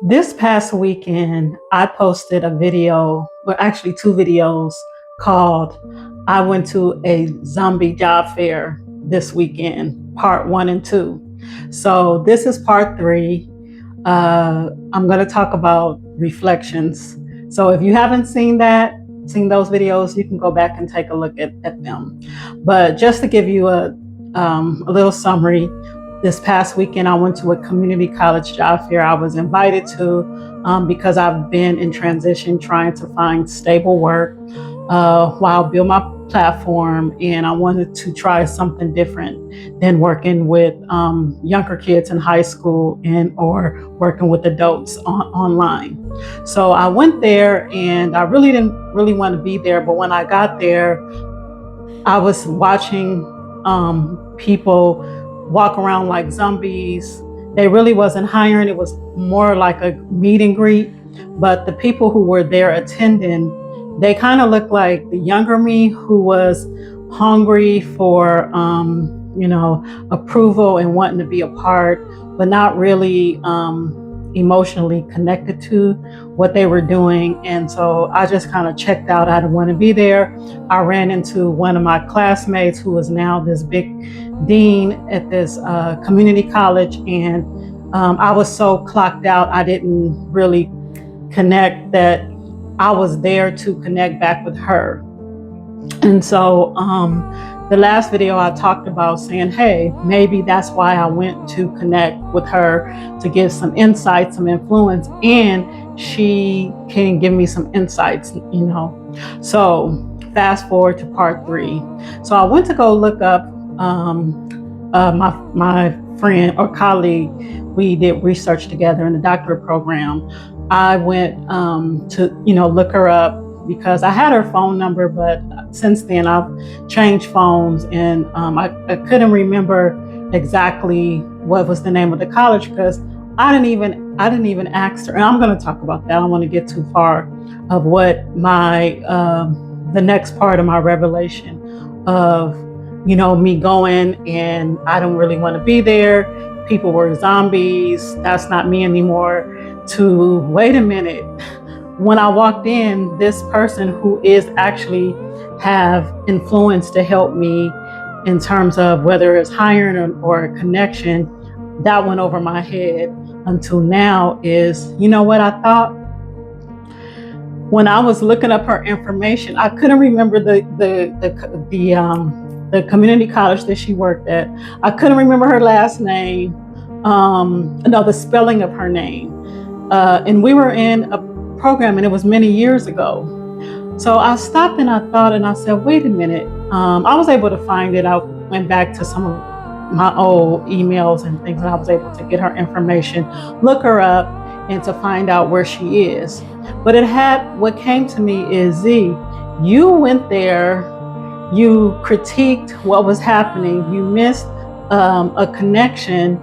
This past weekend, I posted a video, well, actually, two videos called I Went to a Zombie Job Fair this weekend, part one and two. So, this is part three. I'm going to talk about reflections. So, if you haven't seen those videos, you can go back and take a look at them. But just to give you a little summary, this past weekend, I went to a community college job fair I was invited to because I've been in transition trying to find stable work while build my platform, and I wanted to try something different than working with younger kids in high school and or working with adults online. So I went there, and I really didn't really want to be there, but when I got there, I was watching people walk around like zombies. They really wasn't hiring. It was more like a meet and greet. But the people who were there attending, they kind of looked like the younger me who was hungry for, approval and wanting to be a part, but not really emotionally connected to what they were doing. And so I just kind of checked out. I didn't want to be there. I ran into one of my classmates who is now this big dean at this community college, and I was so clocked out, I didn't really connect that I was there to connect back with her. And so the last video I talked about saying, hey, maybe that's why I went to connect with her, to give some insight, some influence, and she can give me some insights, So fast forward to part three. So I went to go look up my friend or colleague. We did research together in the doctorate program. I went to look her up because I had her phone number, but since then I've changed phones, and I couldn't remember exactly what was the name of the college because I didn't even ask her. And I'm going to talk about that. I don't want to get too far of what my the next part of my revelation of me going, and I don't really want to be there. People were zombies. That's not me anymore. To wait a minute. When I walked in, this person who is actually have influence to help me in terms of whether it's hiring or a connection, that went over my head until now is, what I thought? When I was looking up her information, I couldn't remember the community college that she worked at. I couldn't remember her last name, the spelling of her name. And we were in a program, and it was many years ago. So I stopped and I thought, and I said, wait a minute. I was able to find it. I went back to some of my old emails and things, and I was able to get her information, look her up, and to find out where she is. But what came to me is, Z, you went there, you critiqued what was happening, you missed a connection.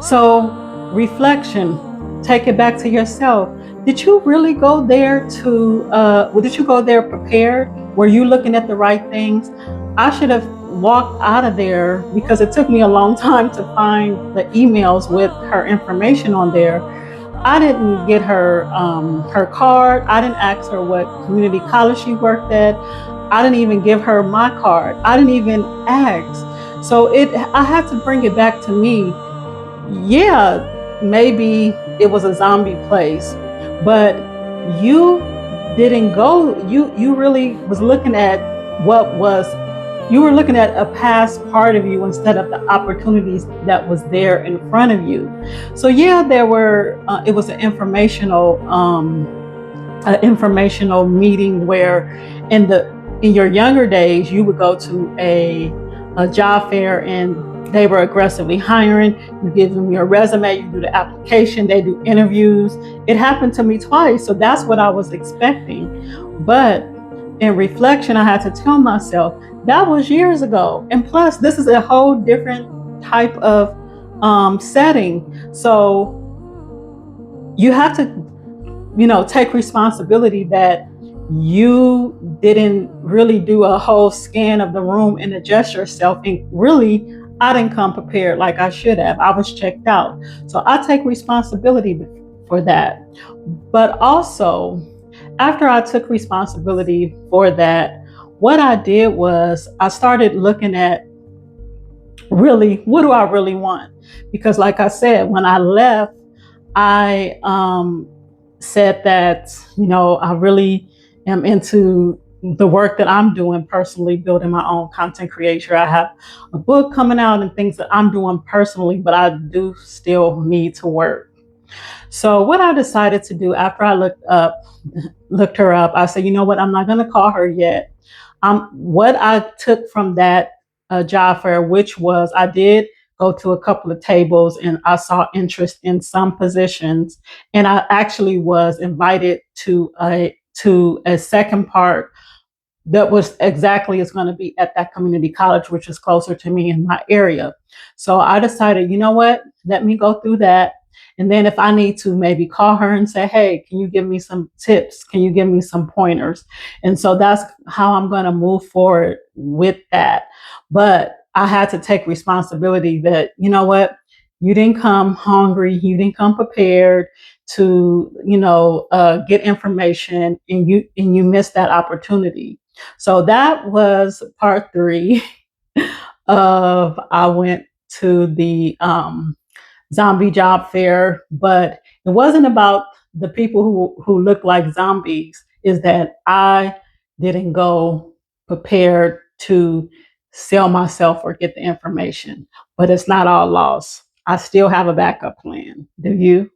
So reflection, take it back to yourself. Did you really go there did you go there prepared? Were you looking at the right things? I should have walked out of there because it took me a long time to find the emails with her information on there. I didn't get her card. I didn't ask her what community college she worked at. I didn't even give her my card. I didn't even ask. So I had to bring it back to me. Yeah, maybe it was a zombie place, but you didn't go. You really was looking at you were looking at a past part of you instead of the opportunities that was there in front of you. So yeah, it was an informational meeting where in your younger days, you would go to a job fair, and they were aggressively hiring. You give them your resume, you do the application, they do interviews. It happened to me twice, so that's what I was expecting. But in reflection, I had to tell myself that was years ago. And plus, this is a whole different type of setting. So you have to, take responsibility that you didn't really do a whole scan of the room and adjust yourself. And really, I didn't come prepared like I should have. I was checked out. So I take responsibility for that. But also, after I took responsibility for that, what I did was I started looking at really, what do I really want? Because, like I said, when I left, I said that, I really am into the work that I'm doing personally, building my own content creator. I have a book coming out and things that I'm doing personally, but I do still need to work. So what I decided to do after I looked her up, I said, you know what, I'm not going to call her yet. What I took from that job fair, which was I did go to a couple of tables and I saw interest in some positions, and I actually was invited to a second part that was exactly is going to be at that community college, which is closer to me in my area. So I decided, you know what, let me go through that. And then if I need to maybe call her and say, hey, can you give me some tips? Can you give me some pointers? And so that's how I'm going to move forward with that. But I had to take responsibility that, you know what, you didn't come hungry, you didn't come prepared to, get information, and you missed that opportunity. So that was part 3 of I went to the zombie job fair, but it wasn't about the people who look like zombies. Is that I didn't go prepared to sell myself or get the information, but it's not all lost. I still have a backup plan. Do you?